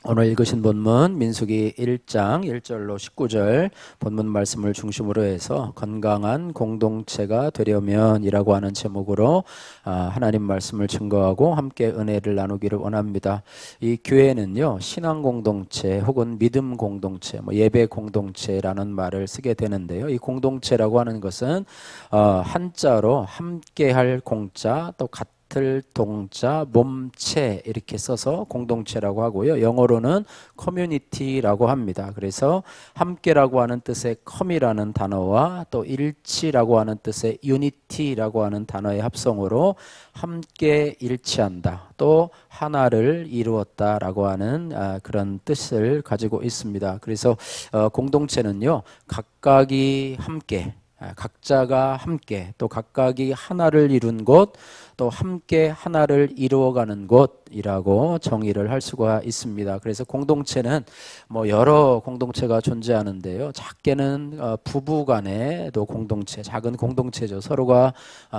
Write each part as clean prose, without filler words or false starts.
오늘 읽으신 본문 민수기 1장 1절로 19절 본문 말씀을 중심으로 해서 건강한 공동체가 되려면 이라고 하는 제목으로 하나님 말씀을 증거하고 함께 은혜를 나누기를 원합니다. 이 교회는요, 신앙 공동체 혹은 믿음 공동체, 예배 공동체라는 말을 쓰게 되는데요. 이 공동체라고 하는 것은 한자로 함께할 공자, 또 같은 동자, 몸체 이렇게 써서 공동체라고 하고요. 영어로는 커뮤니티라고 합니다. 그래서 함께라고 하는 뜻의 컴이라는 단어와 또 일치라고 하는 뜻의 유니티라고 하는 단어의 합성으로 함께 일치한다, 또 하나를 이루었다라고 하는 그런 뜻을 가지고 있습니다. 그래서 공동체는요, 각각이 함께, 각자가 함께, 또 각각이 하나를 이룬 곳, 또 함께 하나를 이루어가는 곳이라고 정의를 할 수가 있습니다. 그래서 공동체는 여러 공동체가 존재하는데요. 작게는 부부 간에도 공동체, 작은 공동체죠. 서로가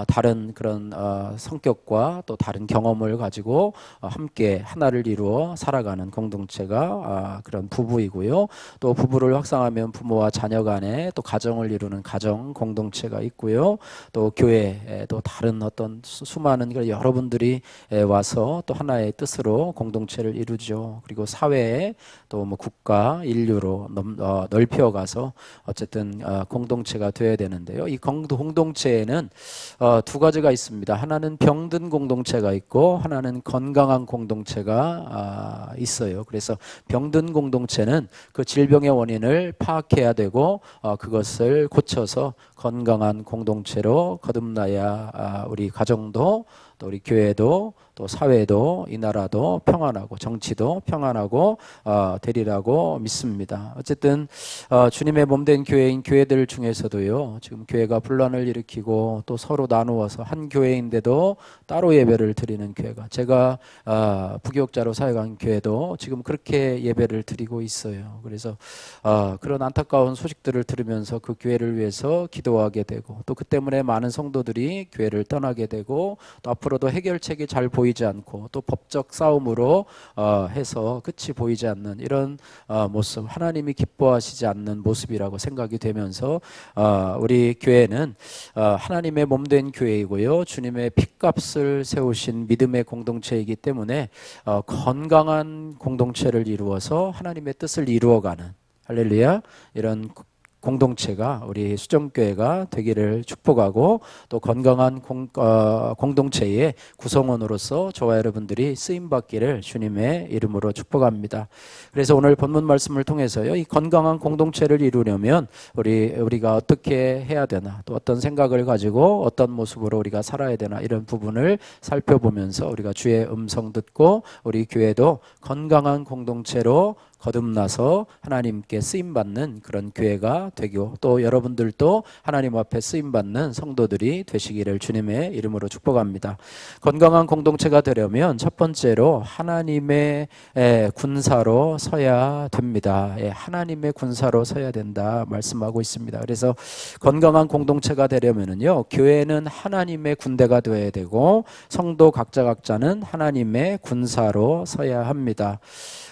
다른 그런 성격과 또 다른 경험을 가지고 함께 하나를 이루어 살아가는 공동체가 그런 부부이고요. 또 부부를 확장하면 부모와 자녀 간에 또 가정을 이루는 가정 공동체가 있고요. 또 교회, 또 다른 어떤 수많은 여러분들이 와서 또 하나의 뜻으로 공동체를 이루죠. 그리고 사회에 또 국가, 인류로 넓혀가서 어쨌든 공동체가 되어야 되는데요. 이 공동체에는 두 가지가 있습니다. 하나는 병든 공동체가 있고 하나는 건강한 공동체가 있어요. 그래서 병든 공동체는 그 질병의 원인을 파악해야 되고 그것을 고쳐서 건강한 공동체로 거듭나야 우리 가정도 또 우리 교회도 또 사회도 이 나라도 평안하고 정치도 평안하고 되리라고 믿습니다. 어쨌든 주님의 몸된 교회인 교회들 중에서도요, 지금 교회가 분란을 일으키고 또 서로 나누어서 한 교회인데도 따로 예배를 드리는 교회가, 제가 부교육자로 사역한 교회도 지금 그렇게 예배를 드리고 있어요. 그래서 그런 안타까운 소식들을 들으면서 그 교회를 위해서 기도하게 되고, 또 그 때문에 많은 성도들이 교회를 떠나게 되고, 또 앞으로도 해결책이 잘 보이지 않고 또 법적 싸움으로 해서 끝이 보이지 않는 이런 모습, 하나님이 기뻐하시지 않는 모습이라고 생각이 되면서 우리 교회는 하나님의 몸된 교회이고요, 주님의 핏값을 세우신 믿음의 공동체이기 때문에 건강한 공동체를 이루어서 하나님의 뜻을 이루어가는, 할렐루야, 이런 공동체가 우리 수정교회가 되기를 축복하고, 또 건강한 공동체의 구성원으로서 저와 여러분들이 쓰임받기를 주님의 이름으로 축복합니다. 그래서 오늘 본문 말씀을 통해서요, 이 건강한 공동체를 이루려면 우리가 어떻게 해야 되나, 또 어떤 생각을 가지고 어떤 모습으로 우리가 살아야 되나, 이런 부분을 살펴보면서 우리가 주의 음성 듣고 우리 교회도 건강한 공동체로 거듭나서 하나님께 쓰임받는 그런 교회가 되고, 또 여러분들도 하나님 앞에 쓰임받는 성도들이 되시기를 주님의 이름으로 축복합니다. 건강한 공동체가 되려면 첫 번째로 하나님의 군사로 서야 됩니다. 하나님의 군사로 서야 된다 말씀하고 있습니다. 그래서 건강한 공동체가 되려면은요, 교회는 하나님의 군대가 되어야 되고 성도 각자는 하나님의 군사로 서야 합니다.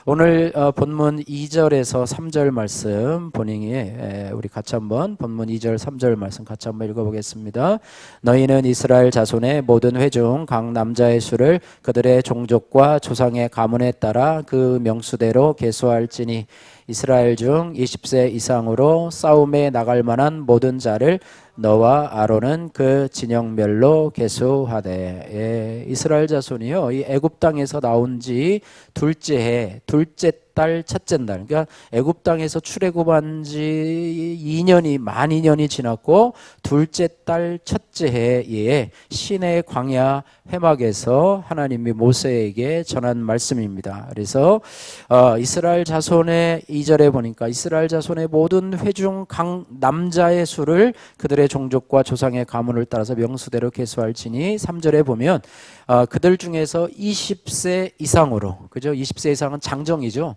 오늘 본문 2절에서 3절 말씀 본잉이 우리 같이 한번 본문 2절 3절 말씀 같이 한번 읽어보겠습니다. 너희는 이스라엘 자손의 모든 회중 각 남자의 수를 그들의 종족과 조상의 가문에 따라 그 명수대로 계수할지니 이스라엘 중 20세 이상으로 싸움에 나갈 만한 모든 자를 너와 아론은 그 진영별로 계수하되. 이스라엘 자손이요, 이 애굽 땅에서 나온 지 둘째 해, 둘째 달, 첫째 날, 그러니까 애굽 땅에서 출애굽한 지 2년이 만 2년이 지났고 둘째 달 첫째 해에 시내 광야 회막에서 하나님이 모세에게 전한 말씀입니다. 그래서 이스라엘 자손의 2절에 보니까 이스라엘 자손의 모든 회중 각 남자의 수를 그들의 종족과 조상의 가문을 따라서 명수대로 계수할지니, 3절에 보면 그들 중에서 20세 이상으로, 그죠? 20세 이상은 장정이죠.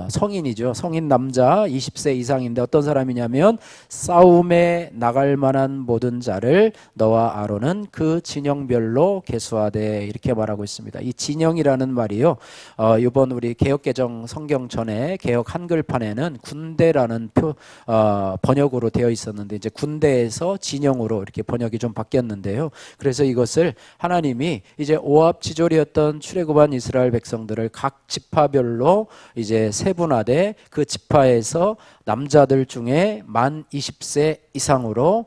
성인이죠. 성인 남자 20세 이상인데 어떤 사람이냐면 싸움에 나갈 만한 모든 자를 너와 아론은 그 진영별로 계수하되 이렇게 말하고 있습니다. 이 진영이라는 말이요. 이번 우리 개역개정 성경 전에 개역 한글판에는 군대라는 번역으로 되어 있었는데 이제 군대에서 진영으로 이렇게 번역이 좀 바뀌었는데요. 그래서 이것을 하나님이 이제 오합지졸이었던 출애굽한 이스라엘 백성들을 각 지파별로 이제 세분화돼 그 지파에서 남자들 중에 만 20세 이상으로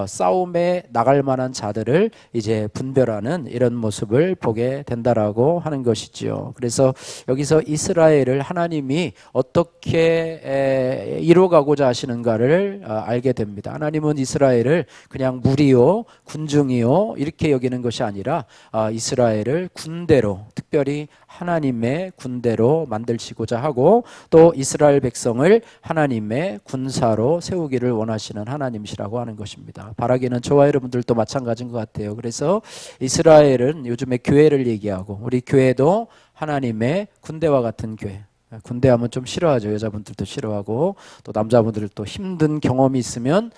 싸움에 나갈 만한 자들을 이제 분별하는 이런 모습을 보게 된다라고 하는 것이지요. 그래서 여기서 이스라엘을 하나님이 어떻게 이루어가고자 하시는가를 알게 됩니다. 하나님은 이스라엘을 그냥 무리요, 군중이요 이렇게 여기는 것이 아니라 이스라엘을 군대로, 특별히 하나님의 군대로 만들시고자 하고 또 이스라엘 백성을 하나님의 군사로 세우기를 원하시는 하나님이시라고 하는 것입니다. 바라기는 저와 여러분들도 마찬가지인 것 같아요. 그래서 이스라엘은 요즘에 교회를 얘기하고 우리 교회도 하나님의 군대와 같은 교회. 군대하면 좀 싫어하죠. 여자분들도 싫어하고 또 남자분들도 힘든 경험이 있으면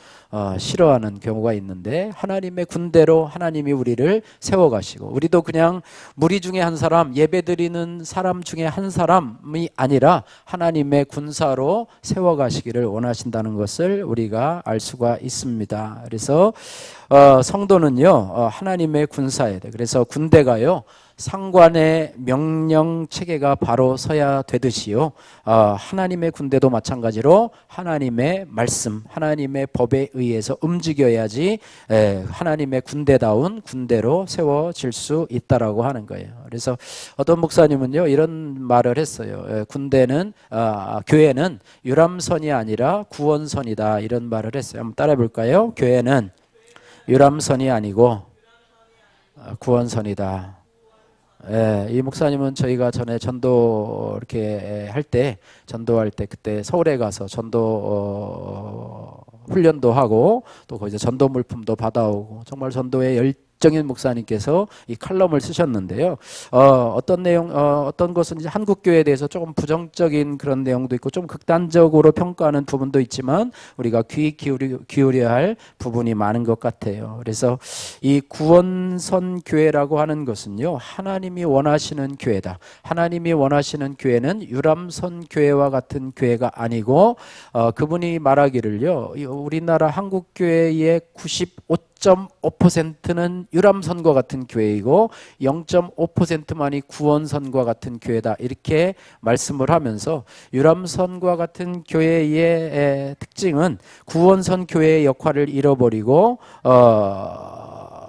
싫어하는 경우가 있는데 하나님의 군대로 하나님이 우리를 세워가시고 우리도 그냥 무리 중에 한 사람, 예배드리는 사람 중에 한 사람이 아니라 하나님의 군사로 세워가시기를 원하신다는 것을 우리가 알 수가 있습니다. 그래서 성도는요 하나님의 군사에 돼. 그래서 군대가요 상관의 명령 체계가 바로 서야 되듯이요 하나님의 군대도 마찬가지로 하나님의 말씀, 하나님의 법에 의해서 움직여야지 하나님의 군대다운 군대로 세워질 수 있다라고 하는 거예요. 그래서 어떤 목사님은요 이런 말을 했어요. 군대는 교회는 유람선이 아니라 구원선이다 이런 말을 했어요. 한번 따라해 볼까요? 교회는 유람선이 아니고 구원선이다. 이 목사님은 저희가 전에 전도 이렇게 전도할 때 그때 서울에 가서 전도 훈련도 하고 또 거기서 전도 물품도 받아오고 정말 전도에 열정인 목사님께서 이 칼럼을 쓰셨는데요. 어떤 내용, 어떤 것은 이제 한국 교회에 대해서 조금 부정적인 그런 내용도 있고 좀 극단적으로 평가하는 부분도 있지만 우리가 귀 기울여야 할 부분이 많은 것 같아요. 그래서 이 구원선 교회라고 하는 것은요, 하나님이 원하시는 교회다. 하나님이 원하시는 교회는 유람선 교회와 같은 교회가 아니고 그분이 말하기를요, 우리나라 한국 교회의 95.5%는 유람선과 같은 교회이고 0.5%만이 구원선과 같은 교회다 이렇게 말씀을 하면서 유람선과 같은 교회의 특징은 구원선 교회의 역할을 잃어버리고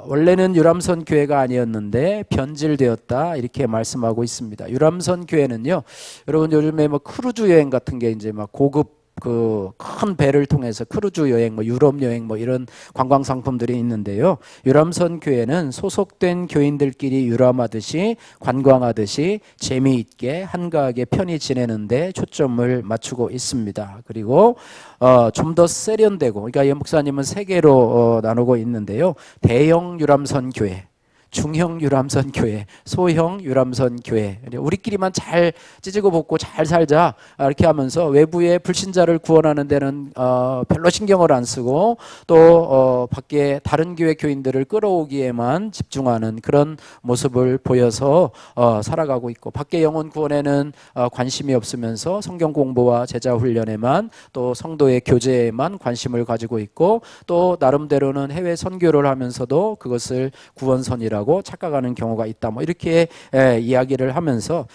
원래는 유람선 교회가 아니었는데 변질되었다 이렇게 말씀하고 있습니다. 유람선 교회는요, 여러분 요즘에 뭐 크루즈 여행 같은 게 이제 막 고급 그 큰 배를 통해서 크루즈 여행, 뭐 유럽 여행, 뭐 이런 관광 상품들이 있는데요. 유람선 교회는 소속된 교인들끼리 유람하듯이 관광하듯이 재미있게 한가하게 편히 지내는데 초점을 맞추고 있습니다. 그리고 좀 더 세련되고, 그러니까 이 목사님은 세 개로 나누고 있는데요. 대형 유람선 교회, 중형 유람선 교회, 소형 유람선 교회. 우리끼리만 잘 찌지고 볶고 잘 살자 이렇게 하면서 외부의 불신자를 구원하는 데는 별로 신경을 안 쓰고 또 밖에 다른 교회 교인들을 끌어오기에만 집중하는 그런 모습을 보여서 살아가고 있고, 밖에 영혼 구원에는 관심이 없으면서 성경 공부와 제자 훈련에만 또 성도의 교제에만 관심을 가지고 있고, 또 나름대로는 해외 선교를 하면서도 그것을 구원선이라고 착각하는 경우가 있다. 뭐 이렇게 이야기를 하면서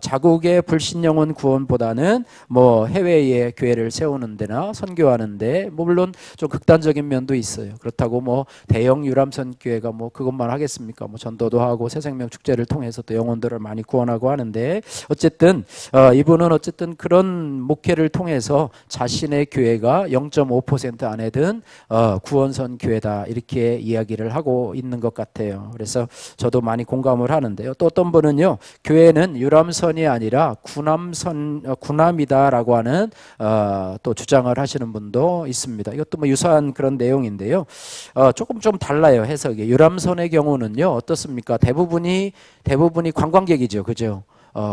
자국의 불신 영혼 구원보다는 뭐 해외에 교회를 세우는 데나 선교하는 데 뭐 물론 좀 극단적인 면도 있어요. 그렇다고 뭐 대형 유람선 교회가 뭐 그것만 하겠습니까? 뭐 전도도 하고 새생명 축제를 통해서 또 영혼들을 많이 구원하고 하는데, 어쨌든 이분은 어쨌든 그런 목회를 통해서 자신의 교회가 0.5% 안에 든 구원선 교회다 이렇게 이야기를 하고 있는 것 같아요. 그래서 저도 많이 공감을 하는데요. 또 어떤 분은요, 교회는 유람선이 아니라 군함이다라고 하는 또 주장을 하시는 분도 있습니다. 이것도 뭐 유사한 그런 내용인데요. 조금 좀 달라요, 해석이. 유람선의 경우는요, 어떻습니까? 대부분이 관광객이죠, 그죠?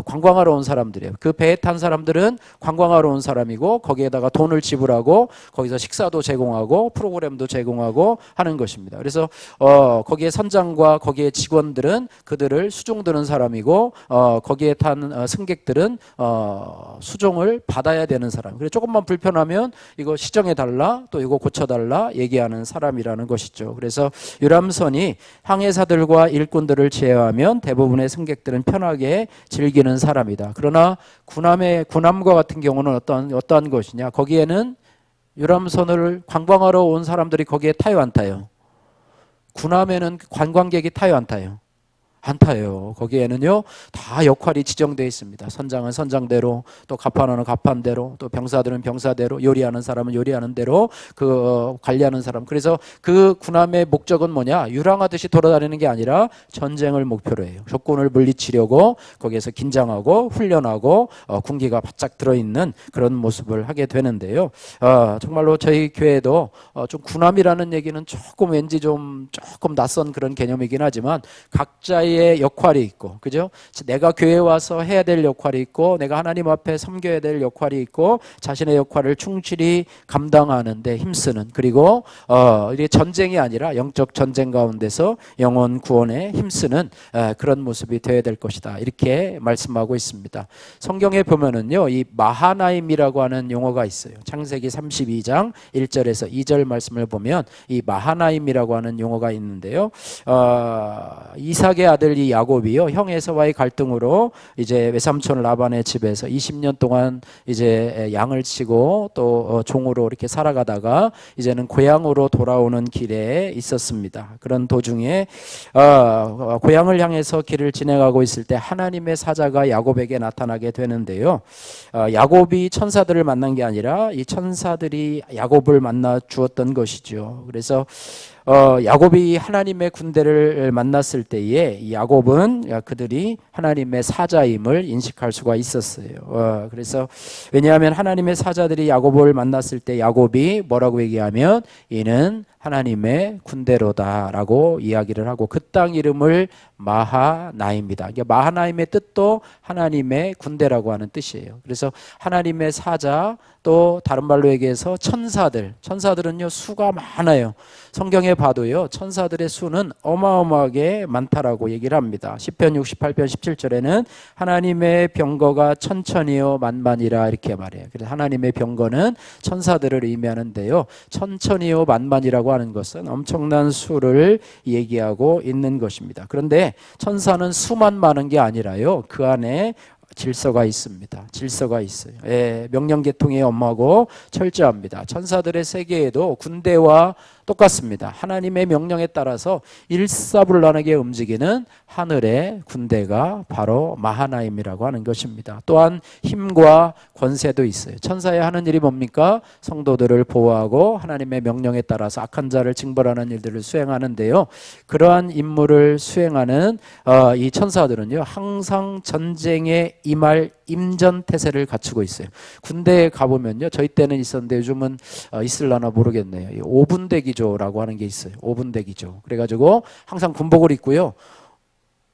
관광하러 온 사람들이에요. 그 배에 탄 사람들은 관광하러 온 사람이고 거기에다가 돈을 지불하고 거기서 식사도 제공하고 프로그램도 제공하고 하는 것입니다. 그래서 거기에 선장과 거기에 직원들은 그들을 수종 드는 사람이고 거기에 탄 승객들은 수종을 받아야 되는 사람. 그래서 조금만 불편하면 이거 시정해 달라, 또 이거 고쳐 달라 얘기하는 사람이라는 것이죠. 그래서 유람선이 항해사들과 일꾼들을 제외하면 대부분의 승객들은 편하게 즐기는 사람이다. 그러나 군함과 같은 경우는 어떠한 것이냐? 거기에는 유람선을 관광하러 온 사람들이 거기에 타요, 안 타요? 군함에는 관광객이 타요, 안 타요? 안 타요. 거기에는요 다 역할이 지정되어 있습니다. 선장은 선장대로, 또 갑판은 갑판대로, 또 병사들은 병사대로, 요리하는 사람은 요리하는 대로 관리하는 사람. 그래서 그 군함의 목적은 뭐냐? 유랑하듯이 돌아다니는 게 아니라 전쟁을 목표로 해요. 적군을 물리치려고 거기에서 긴장하고 훈련하고 군기가 바짝 들어있는 그런 모습을 하게 되는데요. 정말로 저희 교회도 좀 군함이라는 얘기는 조금 왠지 조금 낯선 그런 개념이긴 하지만 각자의 역할이 있고, 그죠? 내가 교회에 와서 해야 될 역할이 있고, 내가 하나님 앞에 섬겨야 될 역할이 있고, 자신의 역할을 충실히 감당하는데 힘쓰는, 그리고 이게 전쟁이 아니라 영적 전쟁 가운데서 영혼 구원에 힘쓰는 그런 모습이 되어야 될 것이다. 이렇게 말씀하고 있습니다. 성경에 보면은요, 이 마하나임이라고 하는 용어가 있어요. 창세기 32장 1절에서 2절 말씀을 보면 이 마하나임이라고 하는 용어가 있는데요. 이삭의 아들 이 야곱이요, 형 에서와의 갈등으로 이제 외삼촌 라반의 집에서 20년 동안 이제 양을 치고 또 종으로 이렇게 살아가다가 이제는 고향으로 돌아오는 길에 있었습니다. 그런 도중에 고향을 향해서 길을 진행하고 있을 때 하나님의 사자가 야곱에게 나타나게 되는데요. 야곱이 천사들을 만난 게 아니라 이 천사들이 야곱을 만나 주었던 것이죠. 그래서 야곱이 하나님의 군대를 만났을 때에 이 야곱은 그들이 하나님의 사자임을 인식할 수가 있었어요. 그래서 왜냐하면 하나님의 사자들이 야곱을 만났을 때 야곱이 뭐라고 얘기하면 이는 하나님의 군대로다라고 이야기를 하고 그 땅 이름을 마하나임이다. 마하나임의 뜻도 하나님의 군대라고 하는 뜻이에요. 그래서 하나님의 사자, 또 다른 말로 얘기해서 천사들은요 수가 많아요. 성경에 봐도요 천사들의 수는 어마어마하게 많다라고 얘기를 합니다. 시편 68편 17절에는 하나님의 병거가 천천히요 만만이라 이렇게 말해요. 그래서 하나님의 병거는 천사들을 의미하는데요, 천천히요 만만이라고 하는 것은 엄청난 수를 얘기하고 있는 것입니다. 그런데 천사는 수만 많은 게 아니라요, 그 안에 질서가 있습니다. 질서가 있어요. 명령계통이 엄하고 철저합니다. 천사들의 세계에도 군대와 똑같습니다. 하나님의 명령에 따라서 일사불란하게 움직이는 하늘의 군대가 바로 마하나임이라고 하는 것입니다. 또한 힘과 권세도 있어요. 천사의 하는 일이 뭡니까? 성도들을 보호하고 하나님의 명령에 따라서 악한 자를 징벌하는 일들을 수행하는데요, 그러한 임무를 수행하는 이 천사들은요 항상 전쟁에 임할 임전태세를 갖추고 있어요. 군대에 가보면요, 저희 때는 있었는데 요즘은 있을라나 모르겠네요. 5분 대기조라고 하는 게 있어요. 5분 대기조. 그래가지고 항상 군복을 입고요,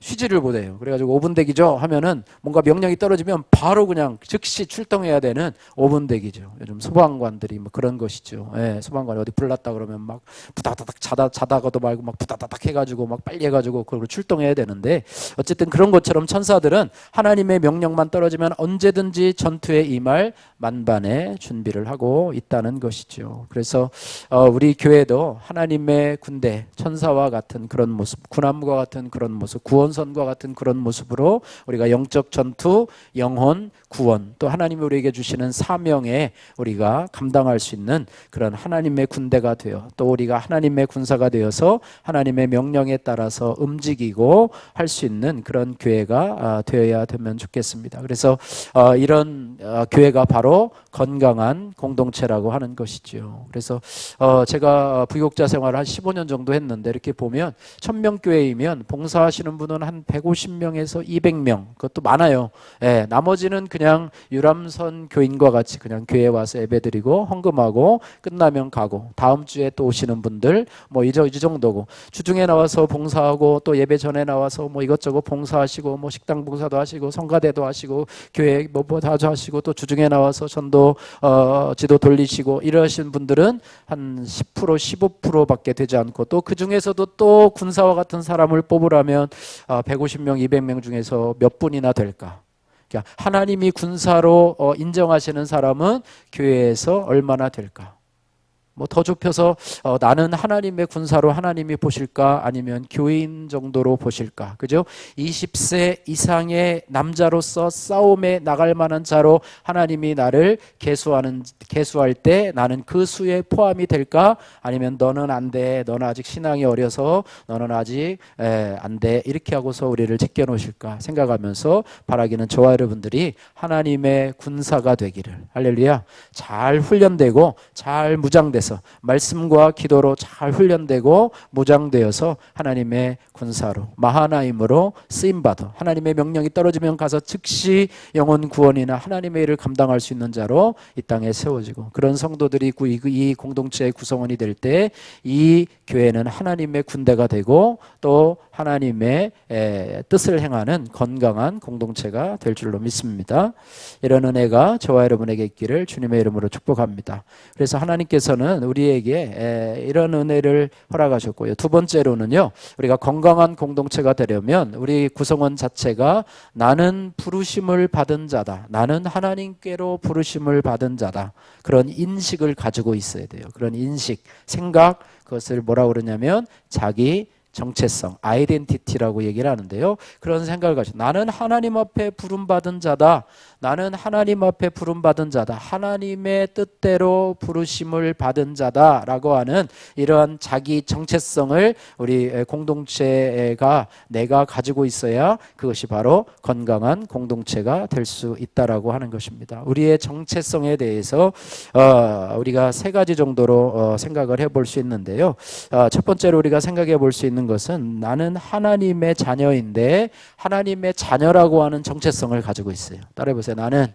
쉬지를 못해요. 그래가지고 5분 대기죠 하면은 뭔가 명령이 떨어지면 바로 그냥 즉시 출동해야 되는 5분 대기죠. 요즘 소방관들이 뭐 그런 것이죠. 소방관이 어디 불났다 그러면 막 부다다닥 자다가도 말고 막 부다다닥 해가지고 막 빨리 해가지고 그걸 출동해야 되는데, 어쨌든 그런 것처럼 천사들은 하나님의 명령만 떨어지면 언제든지 전투에 임할 만반의 준비를 하고 있다는 것이죠. 그래서 우리 교회도 하나님의 군대, 천사와 같은 그런 모습, 군함과 같은 그런 모습, 구원선과 같은 그런 모습으로 우리가 영적 전투, 영혼, 구원, 또 하나님이 우리에게 주시는 사명에 우리가 감당할 수 있는 그런 하나님의 군대가 되어, 또 우리가 하나님의 군사가 되어서 하나님의 명령에 따라서 움직이고 할 수 있는 그런 교회가 되어야 되면 좋겠습니다. 그래서 이런 교회가 바로 건강한 공동체라고 하는 것이죠. 그래서 제가 부교육자 생활을 한 15년 정도 했는데 이렇게 보면 1000명 교회이면 봉사하시는 분은 한 150명에서 200명, 그것도 많아요. 예, 나머지는 그냥 유람선 교인과 같이 그냥 교회에 와서 예배드리고 헌금하고 끝나면 가고 다음 주에 또 오시는 분들 뭐 이 정도고, 주중에 나와서 봉사하고 또 예배 전에 나와서 뭐 이것저것 봉사하시고 뭐 식당 봉사도 하시고 성가대도 하시고 교회 뭐 다 하시고 또 주중에 나와서 전도 지도 돌리시고 이러신 분들은 한 10% 15%밖에 되지 않고, 또 그 중에서도 또 군사와 같은 사람을 뽑으라면 150명 200명 중에서 몇 분이나 될까? 그러니까 하나님이 군사로 인정하시는 사람은 교회에서 얼마나 될까? 뭐 더 좁혀서 나는 하나님의 군사로 하나님이 보실까, 아니면 교인 정도로 보실까? 그죠? 20세 이상의 남자로서 싸움에 나갈 만한 자로 하나님이 나를 계수할 때 나는 그 수에 포함이 될까? 아니면 너는 안 돼, 너는 아직 신앙이 어려서 너는 아직 안 돼, 이렇게 하고서 우리를 제껴 놓으실까 생각하면서 바라기는 저와 여러분들이 하나님의 군사가 되기를, 할렐루야, 잘 훈련되고 잘 무장돼서 말씀과 기도로 잘 훈련되고 무장되어서 하나님의 군사로 마하나임으로 쓰임받아 하나님의 명령이 떨어지면 가서 즉시 영혼 구원이나 하나님의 일을 감당할 수 있는 자로 이 땅에 세워지고, 그런 성도들이 이 공동체의 구성원이 될 때 이 교회는 하나님의 군대가 되고 또 하나님의 뜻을 행하는 건강한 공동체가 될 줄로 믿습니다. 이런 은혜가 저와 여러분에게 있기를 주님의 이름으로 축복합니다. 그래서 하나님께서는 우리에게 이런 은혜를 허락하셨고요. 두 번째로는요, 우리가 건강한 공동체가 되려면 우리 구성원 자체가 나는 부르심을 받은 자다, 나는 하나님께로 부르심을 받은 자다, 그런 인식을 가지고 있어야 돼요. 그런 인식, 생각, 그것을 뭐라고 그러냐면 자기 정체성, 아이덴티티라고 얘기를 하는데요. 그런 생각을 가지고 나는 하나님 앞에 부름받은 자다, 나는 하나님 앞에 부름받은 자다, 하나님의 뜻대로 부르심을 받은 자다라고 하는 이러한 자기 정체성을 우리 공동체가 내가 가지고 있어야 그것이 바로 건강한 공동체가 될 수 있다라고 하는 것입니다. 우리의 정체성에 대해서 우리가 세 가지 정도로 생각을 해볼 수 있는데요. 첫 번째로 우리가 생각해 볼 수 있는 것은 나는 하나님의 자녀인데 하나님의 자녀라고 하는 정체성을 가지고 있어요. 따라해보세요. 나는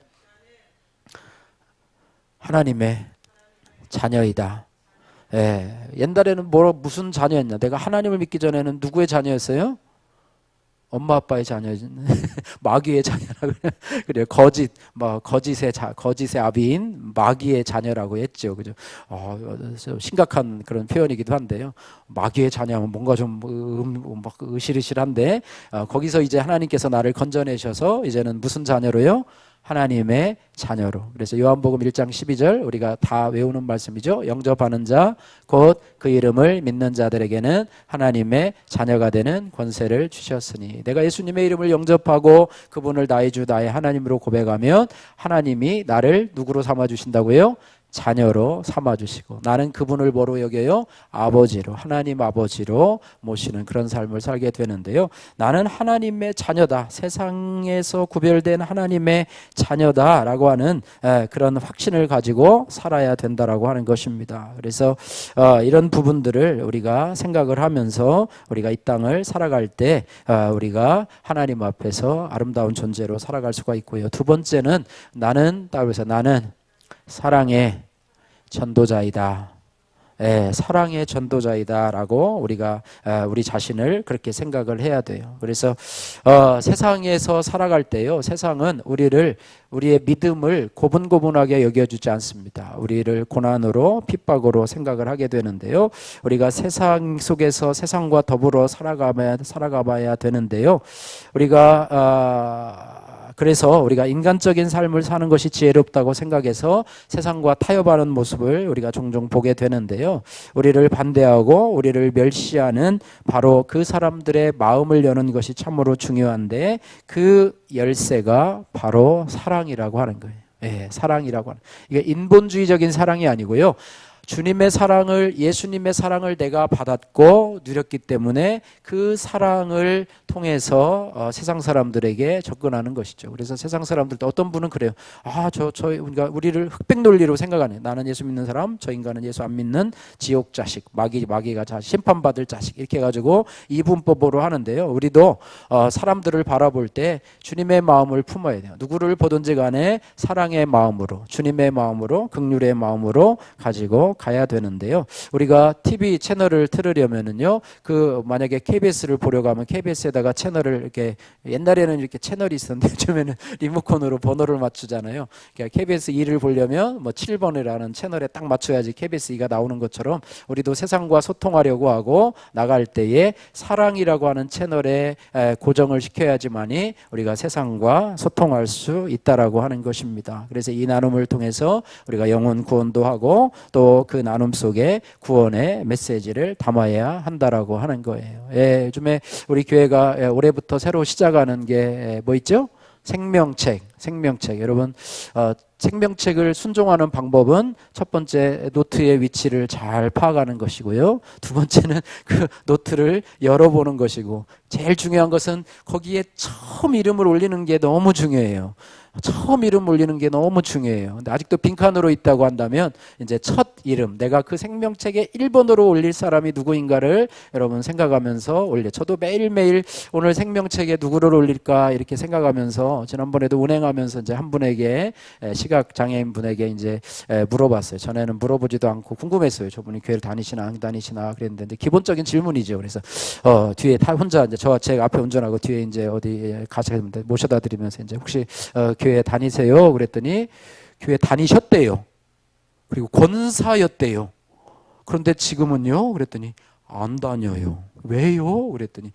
하나님의 자녀이다. 옛날에는 무슨 자녀였냐? 내가 하나님을 믿기 전에는 누구의 자녀였어요? 엄마 아빠의 자녀지. 마귀의 자녀라고 그래요. 거짓의 아비인 마귀의 자녀라고 했죠. 그죠? 심각한 그런 표현이기도 한데요. 마귀의 자녀하면 뭔가 좀 막 으실으실한데 거기서 이제 하나님께서 나를 건져내셔서 이제는 무슨 자녀로요? 하나님의 자녀로. 그래서 요한복음 1장 12절 우리가 다 외우는 말씀이죠. 영접하는 자 곧 그 이름을 믿는 자들에게는 하나님의 자녀가 되는 권세를 주셨으니, 내가 예수님의 이름을 영접하고 그분을 나의 주 나의 하나님으로 고백하면 하나님이 나를 누구로 삼아주신다고요? 자녀로 삼아주시고, 나는 그분을 뭐로 여겨요? 아버지로, 하나님 아버지로 모시는 그런 삶을 살게 되는데요. 나는 하나님의 자녀다, 세상에서 구별된 하나님의 자녀다라고 하는 그런 확신을 가지고 살아야 된다라고 하는 것입니다. 그래서 이런 부분들을 우리가 생각을 하면서 우리가 이 땅을 살아갈 때 우리가 하나님 앞에서 아름다운 존재로 살아갈 수가 있고요. 두 번째는 나는 사랑의 전도자이다. 사랑의 전도자이다라고 우리가 우리 자신을 그렇게 생각을 해야 돼요. 그래서 세상에서 살아갈 때요, 세상은 우리의 믿음을 고분고분하게 여겨주지 않습니다. 우리를 고난으로 핍박으로 생각을 하게 되는데요. 우리가 세상 속에서 세상과 더불어 살아가봐야 되는데요. 그래서 우리가 인간적인 삶을 사는 것이 지혜롭다고 생각해서 세상과 타협하는 모습을 우리가 종종 보게 되는데요. 우리를 반대하고 우리를 멸시하는 바로 그 사람들의 마음을 여는 것이 참으로 중요한데, 그 열쇠가 바로 사랑이라고 하는 거예요. 사랑이라고 하는. 이게 인본주의적인 사랑이 아니고요. 주님의 사랑을, 예수님의 사랑을 내가 받았고 누렸기 때문에 그 사랑을 통해서 세상 사람들에게 접근하는 것이죠. 그래서 세상 사람들도 어떤 분은 그래요. 그러니까 우리를 흑백 논리로 생각하네. 나는 예수 믿는 사람, 저 인간은 예수 안 믿는 지옥 자식, 마귀가 심판받을 자식, 이렇게 해가지고 이분법으로 하는데요. 우리도 사람들을 바라볼 때 주님의 마음을 품어야 돼요. 누구를 보든지 간에 사랑의 마음으로, 주님의 마음으로, 긍휼의 마음으로 가지고 가야 되는데요. 우리가 TV 채널을 틀으려면은요, 만약에 KBS를 보려고 하면 KBS에다가 채널을 이렇게, 옛날에는 이렇게 채널이 있었는데 요즘에는 리모컨으로 번호를 맞추잖아요. 그러니까 KBS 2를 보려면 뭐 7번이라는 채널에 딱 맞춰야지 KBS 2가 나오는 것처럼 우리도 세상과 소통하려고 하고 나갈 때에 사랑이라고 하는 채널에 고정을 시켜야지만이 우리가 세상과 소통할 수 있다라고 하는 것입니다. 그래서 이 나눔을 통해서 우리가 영혼 구원도 하고 또 그 나눔 속에 구원의 메시지를 담아야 한다라고 하는 거예요. 요즘에 우리 교회가 올해부터 새로 시작하는 게 뭐 있죠? 생명책. 여러분, 생명책을 순종하는 방법은 첫 번째 노트의 위치를 잘 파악하는 것이고요. 두 번째는 그 노트를 열어보는 것이고, 제일 중요한 것은 거기에 처음 이름을 올리는 게 너무 중요해요. 처음 이름 올리는 게 너무 중요해요. 근데 아직도 빈칸으로 있다고 한다면 이제 첫 이름, 내가 그 생명책에 1번으로 올릴 사람이 누구인가를 여러분 생각하면서 올려. 저도 매일매일 오늘 생명책에 누구를 올릴까 이렇게 생각하면서 지난번에도 운행하면서 이제 한 분에게, 시각 장애인 분에게 이제 물어봤어요. 전에는 물어보지도 않고 궁금했어요. 저분이 교회를 다니시나 안 다니시나 그랬는데 기본적인 질문이죠. 그래서 뒤에 다 혼자 이제 제가 앞에 운전하고 뒤에 이제 어디 가서 모셔다 드리면서 이제 혹시 교회 다니세요? 그랬더니 교회 다니셨대요. 그리고 권사였대요. 그런데 지금은요? 그랬더니 안 다녀요. 왜요? 그랬더니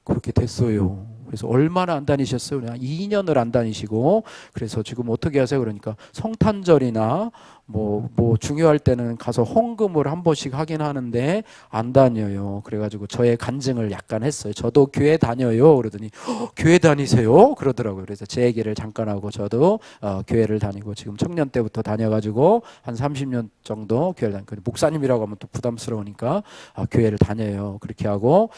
그렇게 됐어요. 그래서 얼마나 안 다니셨어요? 그냥 2년을 안 다니시고, 그래서 지금 어떻게 하세요? 그러니까 성탄절이나 뭐 중요할 때는 가서 헌금을 한 번씩 하긴 하는데 안 다녀요. 그래가지고 저의 간증을 약간 했어요. 저도 교회 다녀요. 그러더니 교회 다니세요? 그러더라고요. 그래서 제 얘기를 잠깐 하고 저도 교회를 다니고 지금 청년 때부터 다녀가지고 한 30년 정도 교회를 다니고, 목사님이라고 하면 또 부담스러우니까 교회를 다녀요. 그렇게 하고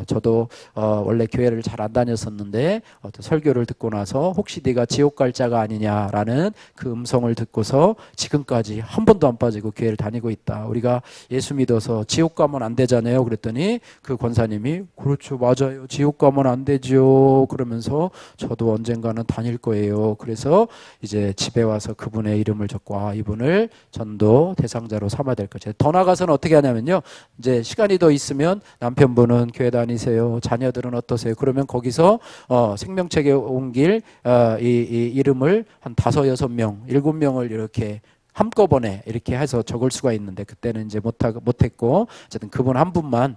저도 원래 교회를 잘 안 다녔었는데 설교를 듣고 나서 혹시 네가 지옥 갈 자가 아니냐라는 그 음성을 듣고서 지금까지 한 번도 안 빠지고 교회를 다니고 있다. 우리가 예수 믿어서 지옥 가면 안 되잖아요. 그랬더니 그 권사님이 그렇죠, 맞아요, 지옥 가면 안 되죠. 그러면서 저도 언젠가는 다닐 거예요. 그래서 이제 집에 와서 그분의 이름을 적고 이분을 전도 대상자로 삼아야 될 거죠. 더 나가서는 어떻게 하냐면요, 이제 시간이 더 있으면 남편분은 교회 다니세요, 자녀들은 어떠세요? 그러면 거기서 생명책에 옮길 이 이름을 한 5, 6명, 7명을 이렇게 한꺼번에 이렇게 해서 적을 수가 있는데, 그때는 이제 못했고 어쨌든 그분 한 분만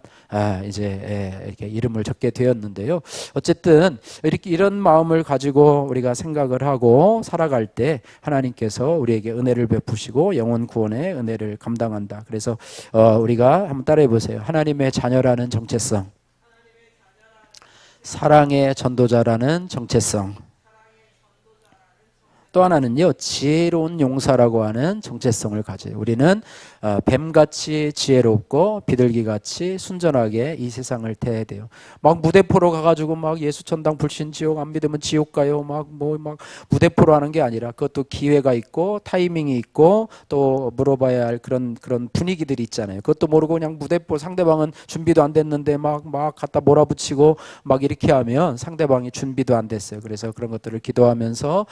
이제 이렇게 이름을 적게 되었는데요. 어쨌든 이런 마음을 가지고 우리가 생각을 하고 살아갈 때 하나님께서 우리에게 은혜를 베푸시고 영혼 구원의 은혜를 감당한다. 그래서 우리가 한번 따라해 보세요. 하나님의 자녀라는 정체성, 사랑의 전도자라는 정체성, 또 하나는요, 지혜로운 용사라고 하는 정체성을 가져요. 우리는 뱀같이 지혜롭고 비둘기같이 순전하게 이 세상을 대해야 돼요. 막 무대포로 가가지고 막 예수천당 불신지옥 안 믿으면 지옥 가요 막 무대포로 하는 게 아니라, 그것도 기회가 있고 타이밍이 있고 또 물어봐야 할 그런 분위기들이 있잖아요. 그것도 모르고 그냥 무대포, 상대방은 준비도 안 됐는데 막 갖다 몰아붙이고 막 이렇게 하면 상대방이 준비도 안 됐어요. 그래서 그런 것들을 기도하면서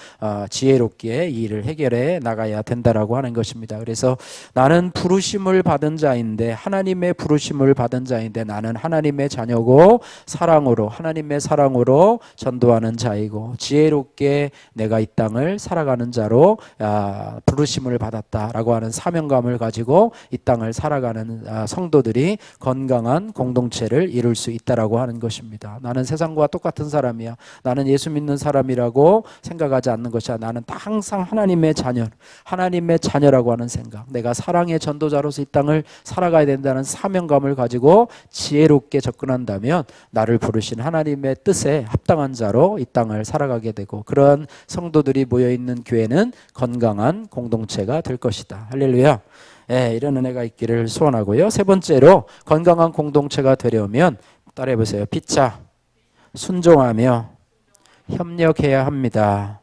지혜롭게 이 일을 해결해 나가야 된다라고 하는 것입니다. 그래서 나는 부르심을 받은 자인데, 하나님의 부르심을 받은 자인데, 나는 하나님의 자녀고 하나님의 사랑으로 전도하는 자이고 지혜롭게 내가 이 땅을 살아가는 자로 부르심을 받았다라고 하는 사명감을 가지고 이 땅을 살아가는 성도들이 건강한 공동체를 이룰 수 있다라고 하는 것입니다. 나는 세상과 똑같은 사람이야, 나는 예수 믿는 사람이라고 생각하지 않는 것이야. 나는 항상 하나님의 자녀라고 하는 생각, 내가 사랑의 전도자로서 이 땅을 살아가야 된다는 사명감을 가지고 지혜롭게 접근한다면 나를 부르신 하나님의 뜻에 합당한 자로 이 땅을 살아가게 되고, 그런 성도들이 모여있는 교회는 건강한 공동체가 될 것이다. 할렐루야. 예, 이런 은혜가 있기를 소원하고요. 세 번째로 건강한 공동체가 되려면 따라해 보세요. 피차, 순종하며 협력해야 합니다.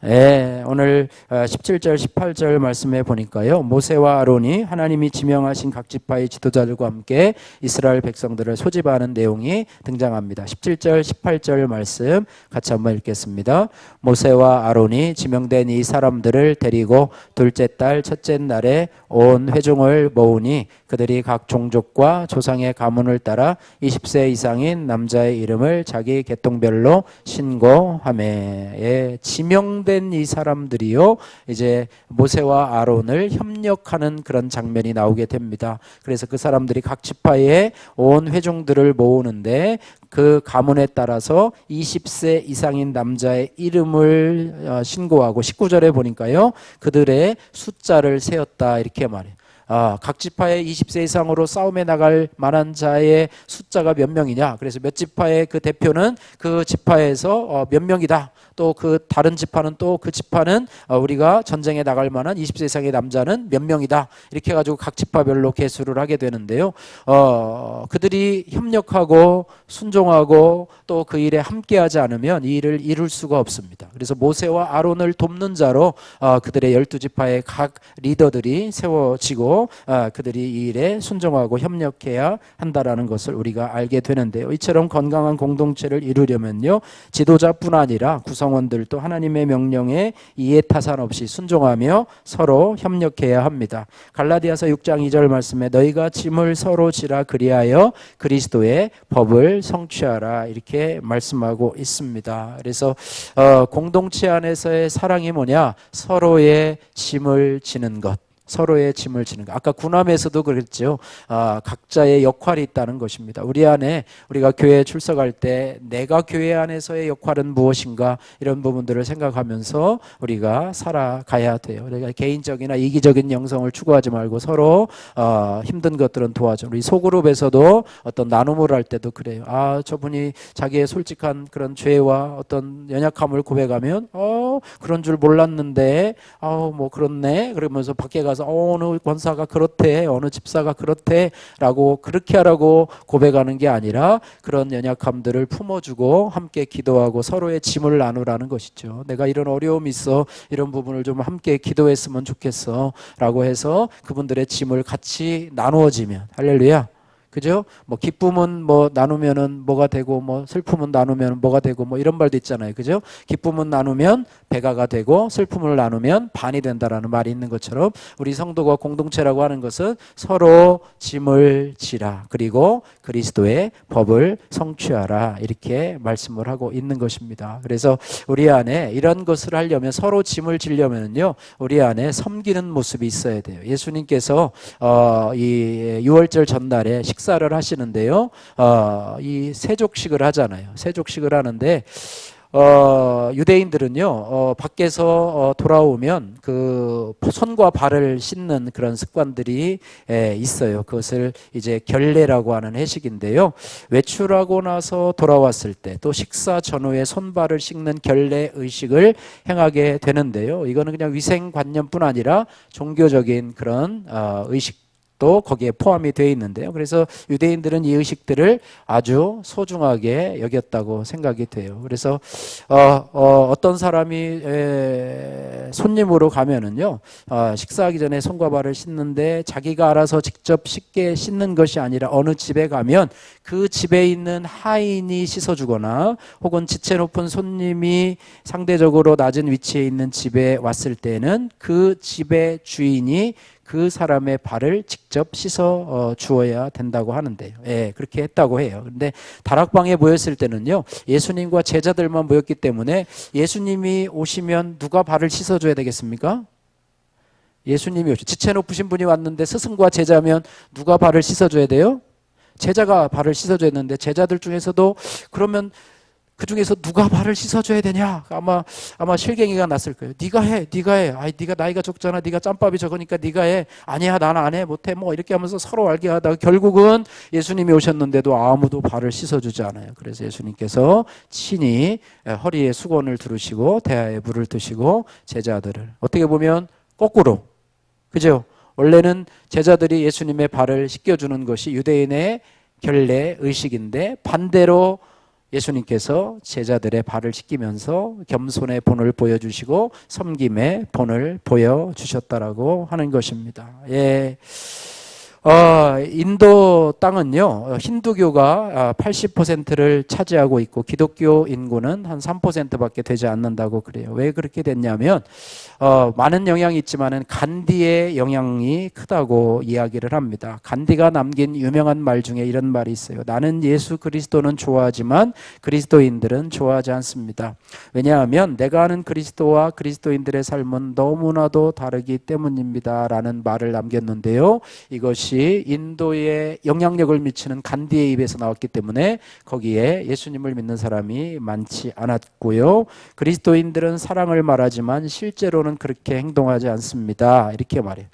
예, 오늘 17절 18절 말씀해 보니까요. 모세와 아론이 하나님이 지명하신 각 지파의 지도자들과 함께 이스라엘 백성들을 소집하는 내용이 등장합니다. 17절 18절 말씀 같이 한번 읽겠습니다. 모세와 아론이 지명된 이 사람들을 데리고 둘째 달 첫째 날에 온 회중을 모으니 그들이 각 종족과 조상의 가문을 따라 20세 이상인 남자의 이름을 자기 계통별로 신고하매. 예, 지명된 이 사람들이요, 이제 모세와 아론을 협력하는 그런 장면이 나오게 됩니다. 그래서 그 사람들이 각 지파에 온 회중들을 모으는데 그 가문에 따라서 20세 이상인 남자의 이름을 신고하고 19절에 보니까요, 그들의 숫자를 세었다 이렇게 말해요. 각 지파의 20세 이상으로 싸움에 나갈 만한 자의 숫자가 몇 명이냐. 그래서 몇 지파의 그 대표는 그 지파에서 몇 명이다. 또 그 다른 지파는 또 그 지파는 우리가 전쟁에 나갈 만한 20세 이상의 남자는 몇 명이다. 이렇게 해가지고 각 지파별로 계수를 하게 되는데요. 그들이 협력하고 순종하고 또 그 일에 함께하지 않으면 이 일을 이룰 수가 없습니다. 그래서 모세와 아론을 돕는 자로 그들의 12지파의 각 리더들이 세워지고 그들이 이 일에 순종하고 협력해야 한다라는 것을 우리가 알게 되는데요. 이처럼 건강한 공동체를 이루려면요, 지도자뿐 아니라 구성원들도 하나님의 명령에 이해타산 없이 순종하며 서로 협력해야 합니다. 갈라디아서 6장 2절 말씀에 너희가 짐을 서로 지라 그리하여 그리스도의 법을 성취하라 이렇게 말씀하고 있습니다. 그래서 공동체 안에서의 사랑이 뭐냐? 서로의 짐을 지는 것. 서로의 짐을 지는 것. 아까 구남에서도 그랬죠. 각자의 역할이 있다는 것입니다. 우리 안에 우리가 교회에 출석할 때 내가 교회 안에서의 역할은 무엇인가 이런 부분들을 생각하면서 우리가 살아가야 돼요. 우리가 개인적이나 이기적인 영성을 추구하지 말고 서로 힘든 것들은 도와줘. 우리 소그룹에서도 어떤 나눔을 할 때도 그래요. 저분이 자기의 솔직한 그런 죄와 어떤 연약함을 고백하면 그런 줄 몰랐는데 뭐 그렇네 그러면서 밖에 가서 어느 권사가 그렇대 어느 집사가 그렇대 라고 그렇게 하라고 고백하는 게 아니라 그런 연약함들을 품어주고 함께 기도하고 서로의 짐을 나누라는 것이죠. 내가 이런 어려움이 있어 이런 부분을 좀 함께 기도했으면 좋겠어 라고 해서 그분들의 짐을 같이 나누어지면 할렐루야. 그죠? 뭐 기쁨은 뭐 나누면은 뭐가 되고 뭐 슬픔은 나누면 뭐가 되고 뭐 이런 말도 있잖아요. 그죠? 기쁨은 나누면 배가가 되고 슬픔을 나누면 반이 된다라는 말이 있는 것처럼 우리 성도가 공동체라고 하는 것은 서로 짐을 지라 그리고 그리스도의 법을 성취하라 이렇게 말씀을 하고 있는 것입니다. 그래서 우리 안에 이런 것을 하려면 서로 짐을 지려면요 우리 안에 섬기는 모습이 있어야 돼요. 예수님께서 이 6월절 전날에 식사를 하시는데요. 이 세족식을 하잖아요. 세족식을 하는데 유대인들은요 밖에서 돌아오면 그 손과 발을 씻는 그런 습관들이 있어요. 그것을 이제 결례라고 하는 해식인데요. 외출하고 나서 돌아왔을 때 또 식사 전후에 손발을 씻는 결례 의식을 행하게 되는데요. 이거는 그냥 위생관념뿐 아니라 종교적인 그런 의식 또 거기에 포함이 되어 있는데요. 그래서 유대인들은 이 의식들을 아주 소중하게 여겼다고 생각이 돼요. 그래서 어떤 사람이 손님으로 가면은요 식사하기 전에 손과 발을 씻는데 자기가 알아서 직접 씻게 씻는 것이 아니라 어느 집에 가면 그 집에 있는 하인이 씻어주거나 혹은 지체 높은 손님이 상대적으로 낮은 위치에 있는 집에 왔을 때는 그 집의 주인이 그 사람의 발을 직접 씻어 주어야 된다고 하는데요. 그렇게 했다고 해요. 그런데 다락방에 모였을 때는요, 예수님과 제자들만 모였기 때문에 예수님이 오시면 누가 발을 씻어줘야 되겠습니까? 예수님이 오시죠. 지체 높으신 분이 왔는데 스승과 제자면 누가 발을 씻어줘야 돼요? 제자가 발을 씻어줘야 되는데 제자들 중에서도 그러면 그 중에서 누가 발을 씻어줘야 되냐? 아마 실갱이가 났을 거예요. 네가 해. 네가 나이가 적잖아. 네가 짬밥이 적으니까 네가 해. 아니야, 난 안 해. 못해. 뭐 이렇게 하면서 서로 알게 하다가 결국은 예수님이 오셨는데도 아무도 발을 씻어주지 않아요. 그래서 예수님께서 친히 허리에 수건을 두르시고 대야에 물을 드시고 제자들을 어떻게 보면 거꾸로, 그죠? 원래는 제자들이 예수님의 발을 씻겨주는 것이 유대인의 결례 의식인데 반대로 예수님께서 제자들의 발을 씻기면서 겸손의 본을 보여주시고 섬김의 본을 보여주셨다라고 하는 것입니다. 예. 인도 땅은요, 힌두교가 80%를 차지하고 있고 기독교 인구는 한 3%밖에 되지 않는다고 그래요. 왜 그렇게 됐냐면 많은 영향이 있지만은 간디의 영향이 크다고 이야기를 합니다. 간디가 남긴 유명한 말 중에 이런 말이 있어요. 나는 예수 그리스도는 좋아하지만 그리스도인들은 좋아하지 않습니다. 왜냐하면 내가 아는 그리스도와 그리스도인들의 삶은 너무나도 다르기 때문입니다 라는 말을 남겼는데요, 이것이 인도에 영향력을 미치는 간디의 입에서 나왔기 때문에 거기에 예수님을 믿는 사람이 많지 않았고요, 그리스도인들은 사랑을 말하지만 실제로는 그렇게 행동하지 않습니다 이렇게 말해요.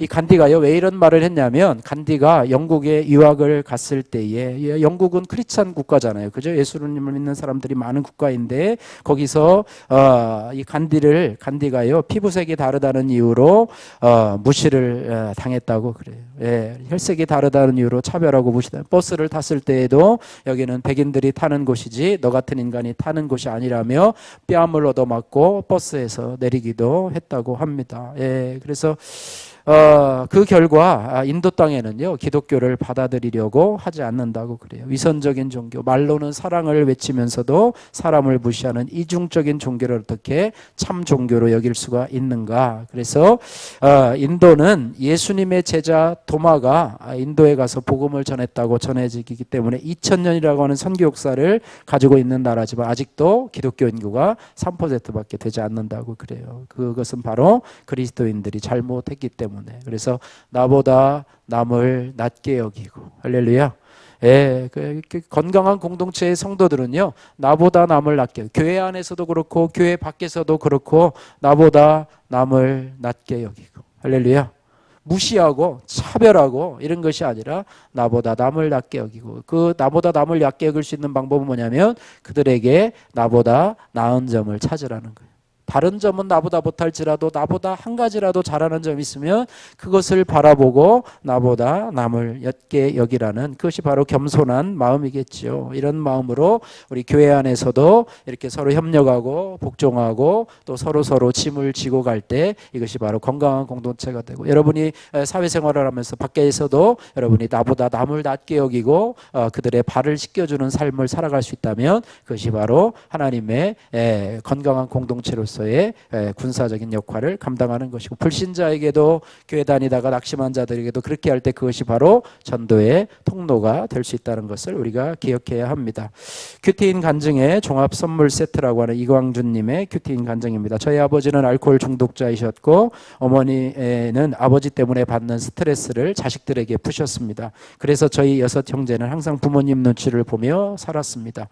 이 간디가요, 왜 이런 말을 했냐면 간디가 영국에 유학을 갔을 때에, 영국은 크리스찬 국가잖아요, 그죠? 예수님을 믿는 사람들이 많은 국가인데 거기서 이 간디가요 피부색이 다르다는 이유로 무시를 당했다고 그래요. 예, 혈색이 다르다는 이유로 차별하고 무시다. 버스를 탔을 때에도 여기는 백인들이 타는 곳이지 너 같은 인간이 타는 곳이 아니라며 뺨을 얻어맞고 버스에서 내리기도 했다고 합니다. 예, 그래서 그 결과 인도 땅에는요 기독교를 받아들이려고 하지 않는다고 그래요. 위선적인 종교, 말로는 사랑을 외치면서도 사람을 무시하는 이중적인 종교를 어떻게 참 종교로 여길 수가 있는가. 그래서 인도는 예수님의 제자 도마가 인도에 가서 복음을 전했다고 전해지기 때문에 2000년이라고 하는 선교 역사를 가지고 있는 나라지만 아직도 기독교 인구가 3%밖에 되지 않는다고 그래요. 그것은 바로 그리스도인들이 잘못했기 때문에. 그래서 나보다 남을 낮게 여기고, 할렐루야. 예, 그 건강한 공동체의 성도들은요 나보다 남을 낮게, 교회 안에서도 그렇고 교회 밖에서도 그렇고 나보다 남을 낮게 여기고, 할렐루야. 무시하고 차별하고 이런 것이 아니라 나보다 남을 낮게 여기고, 그 나보다 남을 낮게 여길 수 있는 방법은 뭐냐면 그들에게 나보다 나은 점을 찾으라는 거예요. 다른 점은 나보다 못할지라도 나보다 한 가지라도 잘하는 점이 있으면 그것을 바라보고 나보다 남을 옅게 여기라는, 그것이 바로 겸손한 마음이겠죠. 이런 마음으로 우리 교회 안에서도 이렇게 서로 협력하고 복종하고 또 서로 짐을 지고 갈 때 이것이 바로 건강한 공동체가 되고, 여러분이 사회생활을 하면서 밖에서도 여러분이 나보다 남을 낮게 여기고 그들의 발을 씻겨주는 삶을 살아갈 수 있다면 그것이 바로 하나님의 건강한 공동체로서 의 군사적인 역할을 감당하는 것이고, 불신자에게도 교회 다니다가 낙심한 자들에게도 그렇게 할 때 그것이 바로 전도의 통로가 될 수 있다는 것을 우리가 기억해야 합니다. 큐티인 간증의 종합 선물 세트라고 하는 이광준님의 큐티인 간증입니다. 저희 아버지는 알코올 중독자이셨고 어머니는 아버지 때문에 받는 스트레스를 자식들에게 푸셨습니다. 그래서 저희 6 형제는 항상 부모님 눈치를 보며 살았습니다.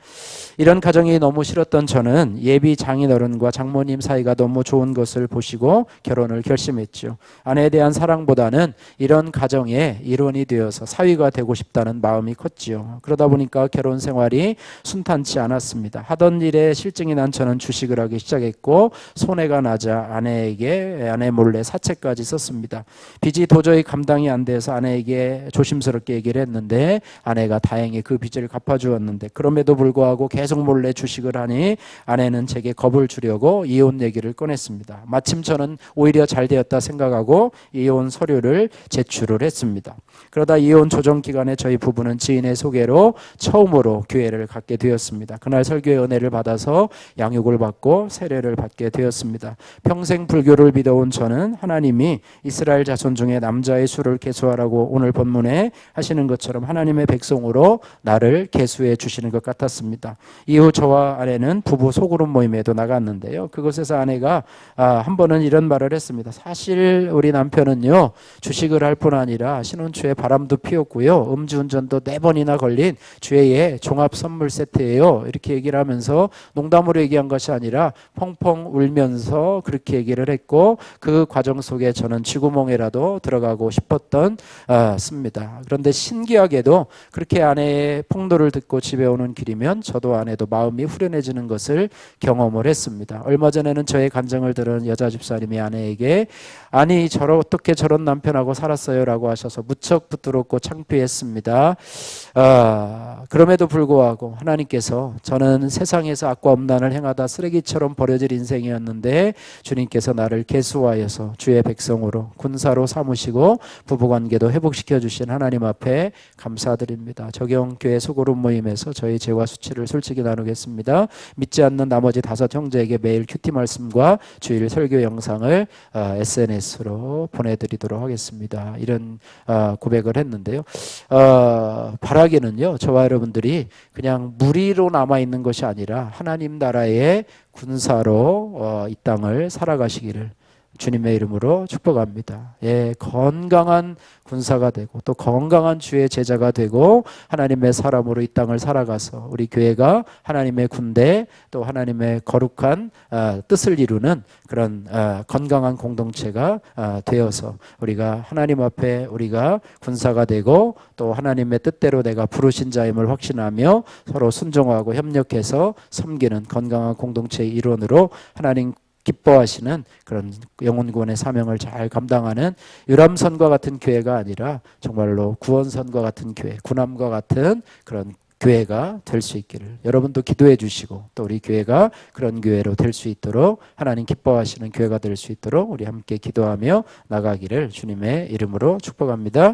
이런 가정이 너무 싫었던 저는 예비 장인어른과 장모님 사이가 너무 좋은 것을 보시고 결혼을 결심했죠. 아내에 대한 사랑보다는 이런 가정의 일원이 되어서 사위가 되고 싶다는 마음이 컸지요. 그러다 보니까 결혼 생활이 순탄치 않았습니다. 하던 일에 실증이 난 저는 주식을 하기 시작했고 손해가 나자 아내 몰래 사채까지 썼습니다. 빚이 도저히 감당이 안 돼서 아내에게 조심스럽게 얘기를 했는데 아내가 다행히 그 빚을 갚아주었는데, 그럼에도 불구하고 계속 몰래 주식을 하니 아내는 제게 겁을 주려고 이혼 얘기를 꺼냈습니다. 마침 저는 오히려 잘 되었다 생각하고 이혼 서류를 제출을 했습니다. 그러다 이혼 조정 기간에 저희 부부는 지인의 소개로 처음으로 교회를 갖게 되었습니다. 그날 설교의 은혜를 받아서 양육을 받고 세례를 받게 되었습니다. 평생 불교를 믿어온 저는 하나님이 이스라엘 자손 중에 남자의 수를 계수하라고 오늘 본문에 하시는 것처럼 하나님의 백성으로 나를 계수해 주시는 것 같았습니다. 이후 저와 아내는 부부 소그룹 모임에도 나갔는데요. 그곳에서 아내가 한 번은 이런 말을 했습니다. 사실 우리 남편은요 주식을 할 뿐 아니라 신혼 초에 바람도 피웠고요, 음주운전도 4번이나 걸린 죄의 종합 선물 세트예요. 이렇게 얘기를 하면서 농담으로 얘기한 것이 아니라 펑펑 울면서 그렇게 얘기를 했고, 그 과정 속에 저는 쥐구멍에라도 들어가고 싶었던 습니다. 그런데 신기하게도 그렇게 아내의 폭로를 듣고 집에 오는 길이면 저도 아내도 마음이 후련해지는 것을 경험을 했습니다. 얼마 전 전에는 저의 간증을 들은 여자 집사님이 아내에게 아니 어떻게 저런 남편하고 살았어요 라고 하셔서 무척 부끄럽고 창피했습니다. 그럼에도 불구하고 하나님께서 저는 세상에서 악과 음란을 행하다 쓰레기처럼 버려질 인생이었는데 주님께서 나를 계수하여서 주의 백성으로 군사로 삼으시고 부부관계도 회복시켜 주신 하나님 앞에 감사드립니다. 적용교회 소그룹 모임에서 저희 죄와 수치를 솔직히 나누겠습니다. 믿지 않는 나머지 5 형제에게 매일 큐티 말씀과 주일 설교 영상을 SNS로 보내드리도록 하겠습니다. 이런 고백을 했는데요. 바라기는요, 저와 여러분들이 그냥 무리로 남아있는 것이 아니라 하나님 나라의 군사로 이 땅을 살아가시기를 주님의 이름으로 축복합니다. 예, 건강한 군사가 되고 또 건강한 주의 제자가 되고 하나님의 사람으로 이 땅을 살아가서 우리 교회가 하나님의 군대 또 하나님의 거룩한 뜻을 이루는 그런 건강한 공동체가 되어서 우리가 하나님 앞에 우리가 군사가 되고 또 하나님의 뜻대로 내가 부르신 자임을 확신하며 서로 순종하고 협력해서 섬기는 건강한 공동체의 일원으로 하나님 기뻐하시는 그런 영혼구원의 사명을 잘 감당하는 유람선과 같은 교회가 아니라 정말로 구원선과 같은 교회, 군함과 같은 그런 교회가 될 수 있기를 여러분도 기도해 주시고 또 우리 교회가 그런 교회로 될 수 있도록 하나님 기뻐하시는 교회가 될 수 있도록 우리 함께 기도하며 나가기를 주님의 이름으로 축복합니다.